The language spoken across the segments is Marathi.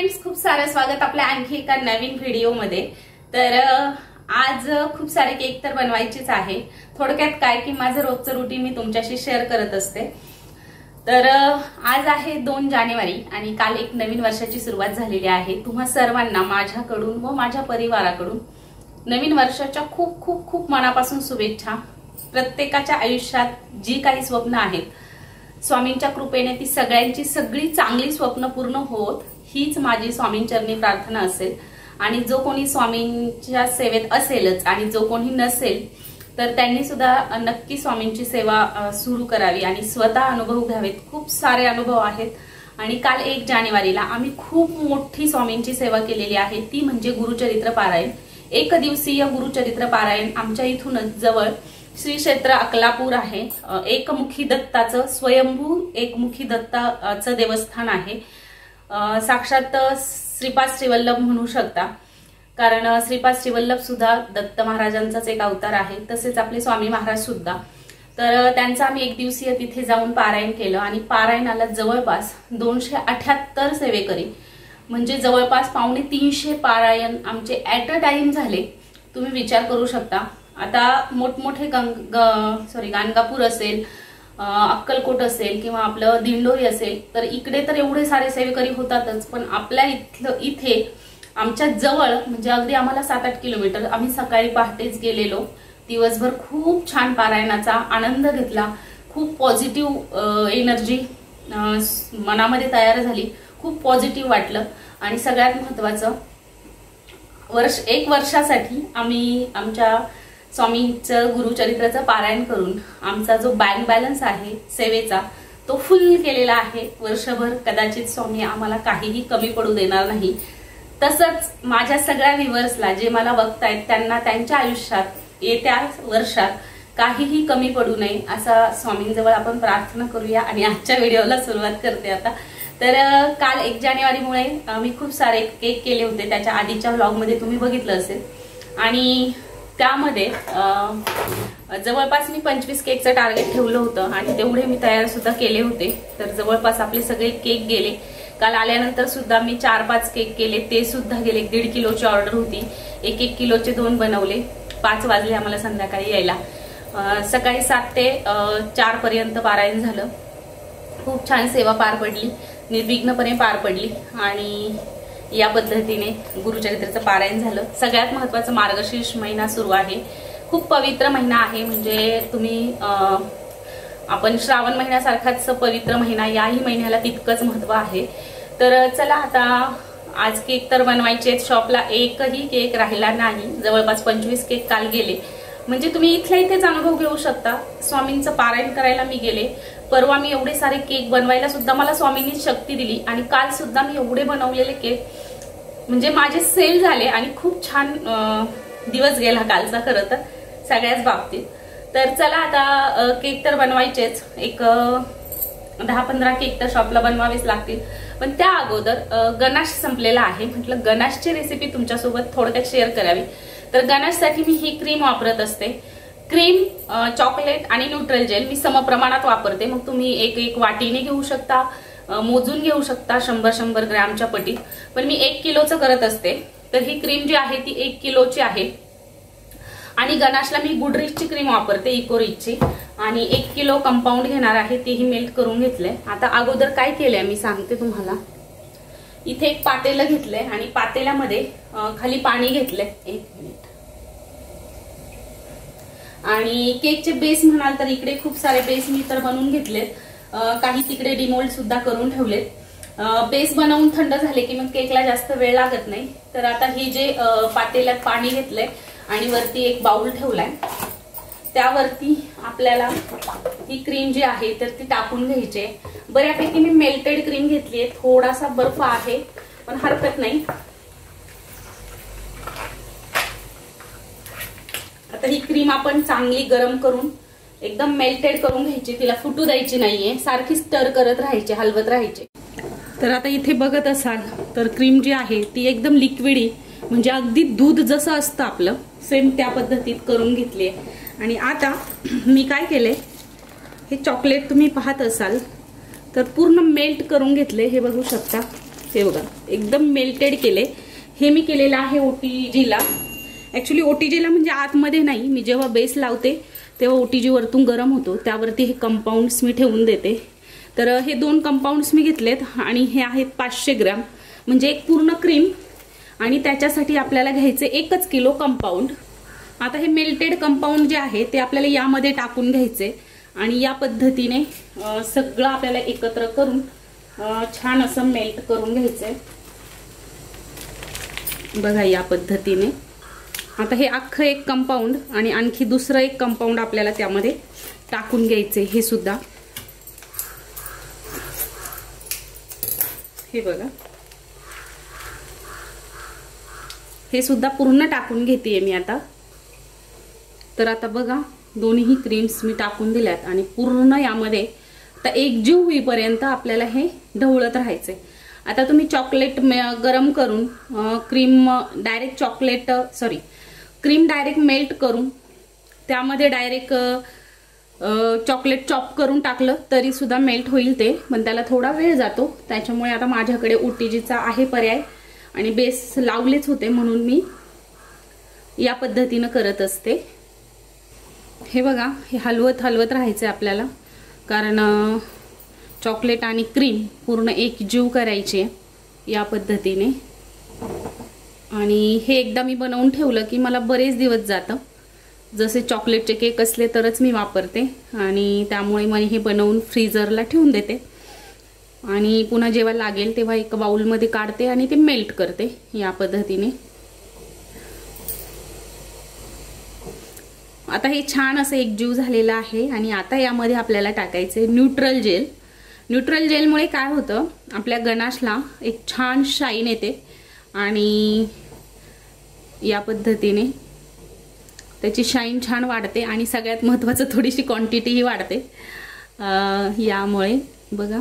फ्रेंड्स, खूप सारं स्वागत आपल्या आणखी एका नवीन व्हिडिओमध्ये। तर आज खूप सारे केक तर बनवायचेच आहे। थोडक्यात काय की माझं रोजचं रुटीन मी तुमच्याशी शेअर करत असते। तर आज आहे 2 जानेवारी आणि काल एक नवीन वर्षाची सुरुवात झालेली आहे। तुम्हा सर्वांना माझ्याकडून व माझ्या परिवाराकडून नवीन वर्षाच्या खूप खूप खूप मनापासून शुभेच्छा। प्रत्येकाच्या आयुष्यात जी काही स्वप्न आहेत स्वामींच्या कृपेने ती सगळ्यांची सगळी चांगली स्वप्न पूर्ण होत हीच माझी स्वामींचरणी प्रार्थना असेल। आणि जो कोणी स्वामींच्या सेवेत असेलच आणि जो कोणी नसेल तर त्यांनी सुद्धा नक्की स्वामींची सेवा सुरू करावी आणि स्वतः अनुभव घ्यावेत। खूप सारे अनुभव आहेत आणि काल 1 जानेवारीला आम्ही खूप मोठी स्वामींची सेवा केलेली आहे, ती म्हणजे गुरुचरित्र पारायण। 1 दिवसीय गुरुचरित्र पारायण आमच्या इथूनच जवळ श्री क्षेत्र अकलापूर आहे। एकमुखी दत्ताचं स्वयंभू एकमुखी दत्ताचं देवस्थान आहे। साक्षात श्रीपाद श्रीवल्लभ म्हणू शकता, कारण श्रीपाद श्रीवल्लभ सुद्धा दत्त महाराजांचाच एक अवतार आहे, तसेच आपले स्वामी महाराज सुद्धा। तर त्यांचा आम्ही 1 दिवसीय तिथे जाऊन पारायण केलं आणि पारायणाला जवळपास 278 सेवेकरी म्हणजे जवळपास 250 पारायण आमचे ऍट अ टाइम झाले। तुम्ही विचार करू शकता। आता मोठमोठे गाणगापूर असेल, अक्कलकोट असेल किंवा आपलं दिंडोरी असेल तर इकडे तर एवढे सारे सेवेकरी होतातच, पण आपल्या इथे आमच्या जवळ म्हणजे अगदी आम्हाला 7-8 किलोमीटर आम्ही सकाळी पहाटेच गेलेलो। दिवसभर खूप छान पारायणाचा आनंद घेतला। खूप पॉझिटिव्ह एनर्जी मनामध्ये तयार झाली, खूप पॉझिटिव्ह वाटलं। आणि सगळ्यात महत्त्वाचं 1 वर्षासाठी आम्ही आमच्या स्वामींचं गुरुचरित्राचं पारायण करून आमचा जो बँक बॅलन्स आहे सेवेचा तो फुल केलेला आहे। वर्षभर कदाचित स्वामी आम्हाला काहीही कमी पडू देणार नाही। तसंच माझ्या सगळ्या व्ह्यूअर्सला जे मला बघतायत त्यांना त्यांच्या आयुष्यात येत्या वर्षात काहीही कमी पडू नये असा स्वामींजवळ आपण प्रार्थना करूया। आणि आजच्या व्हिडिओला सुरुवात करते आता। तर काल 1 जानेवारीमुळे मी खूप सारे केक केले होते, त्याच्या आधीच्या व्लॉगमध्ये तुम्ही बघितलं असेल। आणि त्यामध्ये जवळपास मी 25 केकचं टार्गेट ठेवलं होतं आणि तेवढे मी तयार सुद्धा केले होते। तर जवळपास आपले सगळे केक गेले। काल आल्यानंतर सुद्धा मी 4-5 केक केले, ते सुद्धा गेले। 1.5 किलोची ऑर्डर होती, 1-1 किलोचे 2 बनवले। 5 वाजले आम्हाला संध्याकाळी यायला। सकाळी 7 ते 4 पर्यंत पारायण झालं। खूप छान सेवा पार पडली, निर्विघ्नपणे पार पडली आणि या पद्धतीने गुरुचरित्राचं पारायण झालं। सगळ्यात महत्त्वाचं मार्गशीर्ष महिना सुरू आहे, खूप पवित्र महिना आहे। म्हणजे तुम्ही आपण श्रावण महिन्यासारखाच पवित्र महिना, याही महिन्याला तितकंच महत्त्व आहे। तर चला आता आज केक तर बनवायचे, शॉपला एकही केक राहिला नाही। जवळपास 25 केक काल गेले। म्हणजे तुम्ही इथल्या इथेच अनुभव घेऊ शकता। स्वामींचं पारायण करायला मी गेले, परवा मी एवढे सारे केक बनवायला सुद्धा मला स्वामींनी शक्ती दिली आणि काल सुद्धा मी एवढे बनवलेले केक म्हणजे माझे सेल झाले आणि खूप छान दिवस गेला कालचा खरं तर सगळ्याच बाबतीत। तर चला आता केक तर बनवायचेच, एक 10-15 केक तर शॉपला बनवावेच लागतील। पण त्या अगोदर गणाश संपलेला आहे, म्हटलं गणाशची रेसिपी तुमच्यासोबत थोडक्यात शेअर करावी। तर गणाशसाठी मी ही क्रीम वापरत असते। क्रीम, चॉकलेट आणि न्यूट्रल जेल मी समप्रमाणात वापरते। मग तुम्ही एक वाटीने घेऊ शकता, मोजून घेऊ शकता 100-100 ग्रॅमच्या पटीत, पण मी 1 किलोचं करत असते। तर ही क्रीम जी आहे ती 1 किलोची आहे। आणि गणाशला मी गुडरीचची क्रीम वापरते, इकोरिचची, आणि 1 किलो कंपाऊंड घेणार आहे, तेही मेल्ट करून घेतलंय। आता अगोदर काय केलंय मी सांगते तुम्हाला। इथे एक पातेलं घेतलंय आणि पातेल्यामध्ये खाली पाणी घेतलंय। 1 मिनिट। आणि केकचे बेस म्हणाल तर इकडे खूप सारे बेस मी तर बनवून घेतलेत, काही तिकडे डिमोल्ड सुद्धा करून ठेवलेत। बेस बनवून थंड झाले की मग केकला जास्त वेळ लागत नाही। तर आता हे जे पातेल्यात पाणी घेतलंय आणि वरती एक बाउल ठेवलाय, त्यावरती आपल्याला ही क्रीम जी आहे तर ती टाकून घ्यायची। बऱ्यापैकी मी मेल्टेड क्रीम घेतलीये, थोडासा बर्फ आहे पण हरकत नाही। आता ही क्रीम आपण चांगली गरम करून एकदम मेल्टेड करून घ्यायची, तिला फुटू द्यायची नाहीये, सारखी स्टर करत राहायचे, हलवत राहायचे। तर आता इथे बघत असाल तर क्रीम जी आहे ती एकदम लिक्विडी, म्हणजे अगदी दूध जसं असतं आपलं सेम त्या पद्धतीत करून घेतली। आणि आता मी काय केले, हे चॉकलेट तुम्ही पाहत असाल तर पूर्ण मेल्ट करून घेतले, हे बघू शकता। हे बघा एकदम मेल्टेड केले. हे मी केलेलं आहे OTGला. ऍक्च्युली OTGला म्हणजे आतमध्ये नाही, मी जेव्हा बेस लावते तेव्हा OTG वरतून गरम होतो, त्यावरती हे कंपाऊंड्स मी ठेवून देते. तर हे 2 कंपाऊंड्स मी घेतलेत आणि हे आहेत 500 ग्रॅम, म्हणजे एक पूर्ण क्रीम. आणि त्याच्यासाठी आपल्याला घ्यायचे 1 किलो कंपाऊंड. आता हे मेल्टेड कंपाऊंड जे आहे ते आपल्याला यामध्ये टाकून घ्यायचे आणि या पद्धतीने सगळं आपल्याला एकत्र करून छान असं मेल्ट करून घ्यायचंय. बघा या पद्धतीने. आता हे अख्खं एक कंपाऊंड आणि आणखी दुसरं एक कंपाऊंड आपल्याला त्यामध्ये टाकून घ्यायचे. हे सुद्धा हे बघा, हे सुद्धा पूर्ण टाकून घेते मी आता. तर आता बघा दोन्ही क्रीम्स मी टाकून दिल्यात आणि पूर्ण यामध्ये आता एकजीव होईपर्यंत आपल्याला हे ढवळत राहायचे. आता तुम्ही चॉकलेट गरम करून क्रीम डायरेक्ट मेल्ट करून त्यामध्ये डायरेक्ट चॉकलेट चॉप करून टाकलं तरी सुद्धा मेल्ट होईल ते, पण त्याला थोडा वेळ जातो. त्याच्यामुळे आता माझ्याकडे OTGचा आहे पर्याय आणि बेस लावलेच होते म्हणून मी या पद्धतीनं करत असते. हे बघा हे हलवत राहायचं आपल्याला, कारण चॉकलेट आणि क्रीम पूर्ण एकजीव करायची आहे या पद्धतीने. आणि हे एकदा मी बनवून ठेवलं की मला बरेच दिवस जातं. जसे चॉकलेटचे केक असले तरच मी वापरते आणि त्यामुळे मी हे बनवून फ्रीजरला ठेवून देते आणि पुन्हा जेव्हा लागेल तेव्हा एक बाउलमध्ये काढते आणि ते मेल्ट करते या पद्धतीने. आता हे छान असं एकजीव झालेलं आहे आणि आता यामध्ये आपल्याला टाकायचे न्यूट्रल जेल. न्यूट्रल जेलमुळे काय होतं, आपल्या गणाशला एक छान शाईन येते आणि या पद्धतीने त्याची शाईन छान वाढते आणि सगळ्यात महत्त्वाचं थोडीशी क्वांटिटीही वाढते यामुळे. बघा,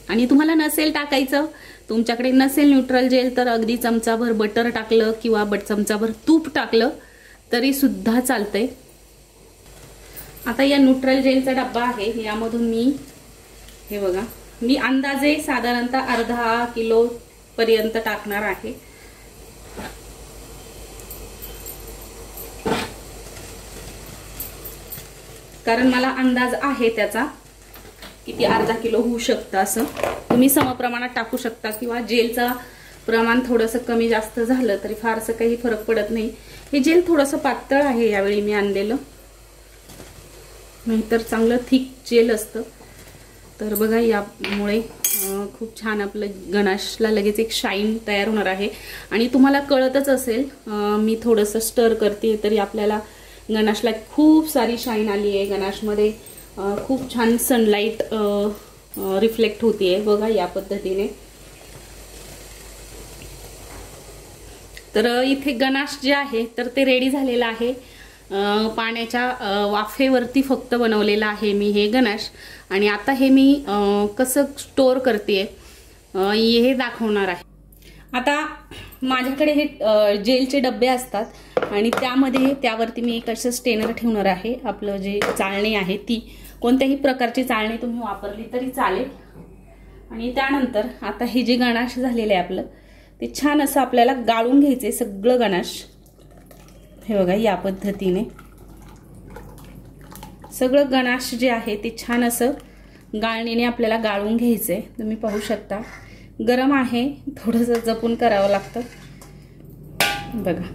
आणि तुम्हाला नसेल टाकायचं, तुमच्याकडे नसेल न्यूट्रल जेल तर अगदी चमचाभर बटर टाकलं किंवा चमचाभर तूप टाकलं तरी सुद्धा चालतंय. आता या न्यूट्रल जेलचा डब्बा आहे, यामधून मी हे बघा मी अंदाजे साधारणतः अर्धा किलो पर्यंत टाकणार आहे. कारण मला अंदाज आहे त्याचा किती अर्धा किलो होऊ शकतं असं. तुम्ही समप्रमाणात टाकू शकता किंवा जेलचं प्रमाण थोडंसं कमी जास्त झालं तरी फारसं काही फरक पडत नाही. हे जेल थोडंसं पातळ आहे यावेळी मी आणलेलं, नाहीतर चांगलं थिक जेल असतं. तर बघा यामुळे खूप छान आपलं गणाशला लगेच एक शाईन तयार होणार आहे. आणि तुम्हाला कळतच असेल मी थोडंसं स्टर करते तरी आपल्याला गणाशला खूप सारी शाईन आली आहे. गणाशमध्ये खूप छान सनलाईट रिफ्लेक्ट होतीये बघा या पद्धतीने. तर इथे गणाश जे आहे तर ते रेडी झालेलं आहे. पाण्याच्या वाफेवरती फक्त बनवलेलं आहे मी हे गणाश. आणि आता हे मी कसं स्टोर करते हे दाखवणार आहे. आता माझ्याकडे हे जेलचे डब्बे असतात आणि त्यावरती मी एक असं स्टेनर ठेवणार आहे. आपलं जे चाळणी आहे ती कोणत्याही प्रकारची चाळणी तुम्ही वापरली तरी चालेल. आणि त्यानंतर आता हे जे गणाश झालेलं आहे आपलं ते छान असं आपल्याला गाळून घ्यायचे सगळं गणाश. हे बघा या पद्धतीने सगळं गणाश जे आहे ते छान असं गाळणीने आपल्याला गाळून घ्यायचंय. तुम्ही पाहू शकता गरम आहे, थोडंसं जपून करावं लागतं. बघा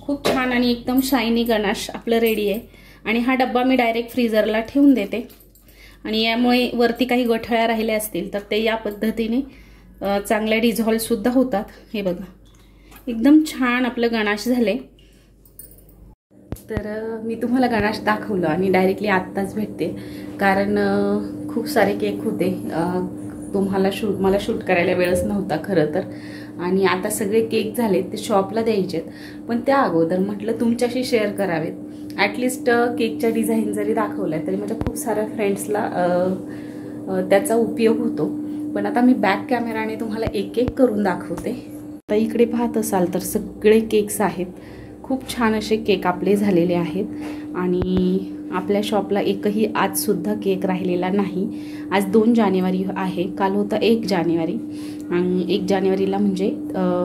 खूप छान आणि एकदम शायनी गणाश आपलं रेडी आहे. आणि हा डब्बा मी डायरेक्ट फ्रीजरला ठेवून देते आणि यामुळे वरती काही गठळ्या राहिल्या असतील तर ते या पद्धतीने चांगल्या डिझॉल्व सुद्धा होतात. हे बघा एकदम छान आपलं गणाश झाले. तर मी तुम्हाला गणाश दाखवलं आणि डायरेक्टली आत्ताच भेटते कारण खूप सारे केक होते. मला शूट करायला वेळच नव्हता खरं तर. आणि आता सगळे केक झाले ते शॉपला द्यायचेत, पण त्या अगोदर म्हटलं तुमच्याशी शेअर करावेत. ॲटलिस्ट केकच्या डिझाईन जरी दाखवल्या तरी माझ्या खूप साऱ्या फ्रेंड्सला त्याचा उपयोग होतो. पण आता मी बॅक कॅमेराने तुम्हाला एक एक करून दाखवते. आता इकडे पाहत असाल तर सगळे केक्स आहेत. खूप छान असे केक आपले झालेले आहेत आणि आपल्या शॉपला एकही आजसुद्धा केक राहिलेला नाही. आज 2 जानेवारी आहे, काल होता 1 जानेवारी आणि 1 जानेवारीला म्हणजे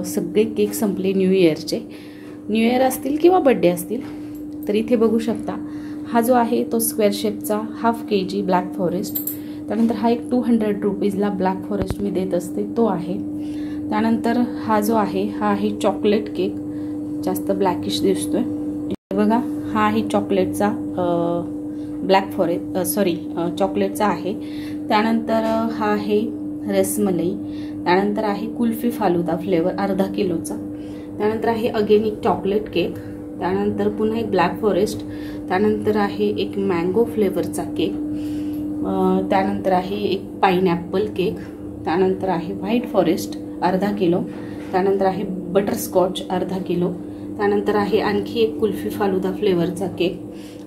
सगळे केक संपले न्यू इयरचे, न्यू इयर असतील किंवा बड्डे असतील. तर इथे बघू शकता हा जो आहे तो स्क्वेअर शेपचा ½ kg ब्लॅक फॉरेस्ट. त्यानंतर हा एक 200 रुपीजला ब्लॅक फॉरेस्ट मी देत असते तो आहे. त्यानंतर हा जो आहे हा आहे चॉकलेट केक, जास्त ब्लॅकिश दिसतोय. बघा हा आहे चॉकलेटचा ब्लॅक फॉरेस्ट चॉकलेटचा आहे. त्यानंतर हा आहे रसमलाई. त्यानंतर आहे कुल्फी फालुदा फ्लेवर अर्धा किलोचा. त्यानंतर आहे अगेन एक चॉकलेट केक. त्यानंतर पुन्हा एक ब्लॅक फॉरेस्ट. त्यानंतर आहे एक मँगो फ्लेवरचा केक. त्यानंतर आहे एक पाइनॲपल केक. त्यानंतर आहे व्हाईट फॉरेस्ट अर्धा किलो. त्यानंतर आहे बटरस्कॉच अर्धा किलो. त्यानंतर आहे आणखी एक कुल्फी फालुदा फ्लेवरचा केक.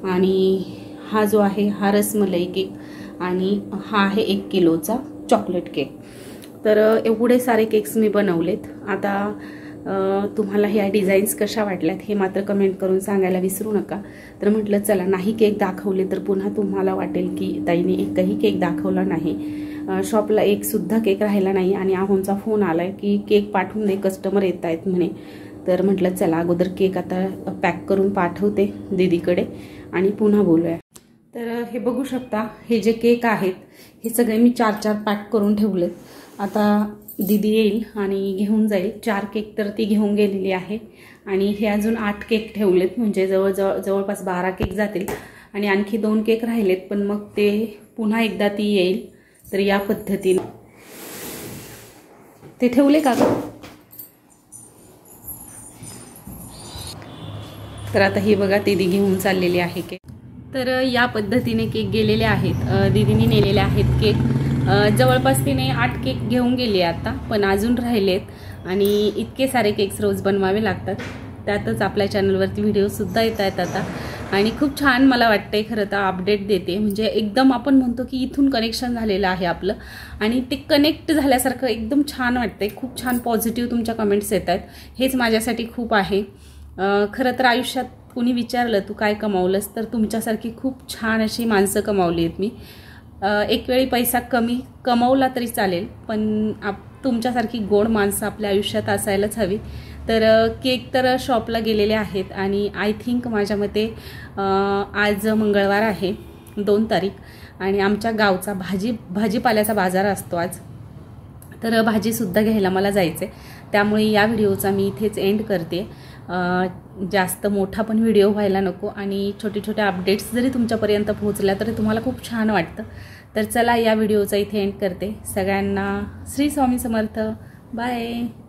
आणि हा जो आहे हा रसमलाई केक. आणि हा आहे 1 किलोचा चॉकलेट केक. तर एवढे सारे केक्स मी बनवलेत. आता तुम्हाला ह्या डिझाईन्स कशा वाटल्यात हे मात्र कमेंट करून सांगायला विसरू नका. तर म्हटलं चला नाही केक दाखवले तर पुन्हा तुम्हाला वाटेल की ताईने एकही केक दाखवला नाही. शॉपला एक सुद्धा केक राहिला नाही आणि आहोंचा फोन आलाय की केक पाठवून दे, कस्टमर येत आहेत म्हणे. तर म्हटलं चला अगोदर केक आता पॅक करून पाठवते दीदीकडे आणि पुन्हा बोलूया. तर हे बघू शकता हे जे केक आहेत हे सगळे मी 4-4 पॅक करून ठेवलेत. आता दीदी येईल आणि घेऊन जाईल. 4 केक तर ती घेऊन गेलेली आहे आणि हे अजून 8 केक ठेवलेत, म्हणजे जवळपास 12 केक जातील. आणि आणखी 2 केक राहिलेत, पण मग ते पुन्हा एकदा ती येईल. तर या पद्धतीने ते ठेवले का ग? तर आता ही बघा दीदी घेऊन चाललेली आहे केक. तर या पद्धतीने केक गेलेले आहेत. दीदीने नेलेले आहेत केक. जवळपास तिने 8 केक घेऊन गेली आता, पण अजून राहिलेत आणि इतके सारे केक्स रोज बनवावे लागतात. त्यातच आपल्या चॅनलवरती व्हिडिओसुद्धा येत आहेत आता. आणि खूप छान मला वाटतंय खरं तर अपडेट देते, म्हणजे एकदम आपण म्हणतो की इथून कनेक्शन झालेलं आहे आपलं आणि ते कनेक्ट झाल्यासारखं एकदम छान वाटतंय. खूप छान पॉझिटिव्ह तुमच्या कमेंट्स येत आहेत, हेच माझ्यासाठी खूप आहे. खरं तर आयुष्यात कोणी विचारलं तू काय कमावलंस तर तुमच्यासारखी खूप छान अशी माणसं कमावली आहेत मी. एक वेळी पैसा कमी कमावला तरी चालेल, पण तुमच्यासारखी गोड माणसं आपल्या आयुष्यात असायलाच हवी. तर केक तर शॉपला गेलेले आहेत आणि आय थिंक माझ्या मते आज मंगळवार आहे 2 तारीख आणि आमच्या गावचा भाजीपाल्याचा बाजार असतो आज. तर भाजीसुद्धा घ्यायला मला जायचं आहे, त्यामुळे या व्हिडिओचा मी इथेच एंड करते. जास्त मोठा पण व्हिडिओ व्हायला नको आणि छोटे छोटे अपडेट्स जरी तुमच्यापर्यंत पोहोचल्या तरी तुम्हाला खूप छान वाटतं. तर चला या व्हिडिओचा इथे एंड करते. सगळ्यांना श्री स्वामी समर्थ. बाय.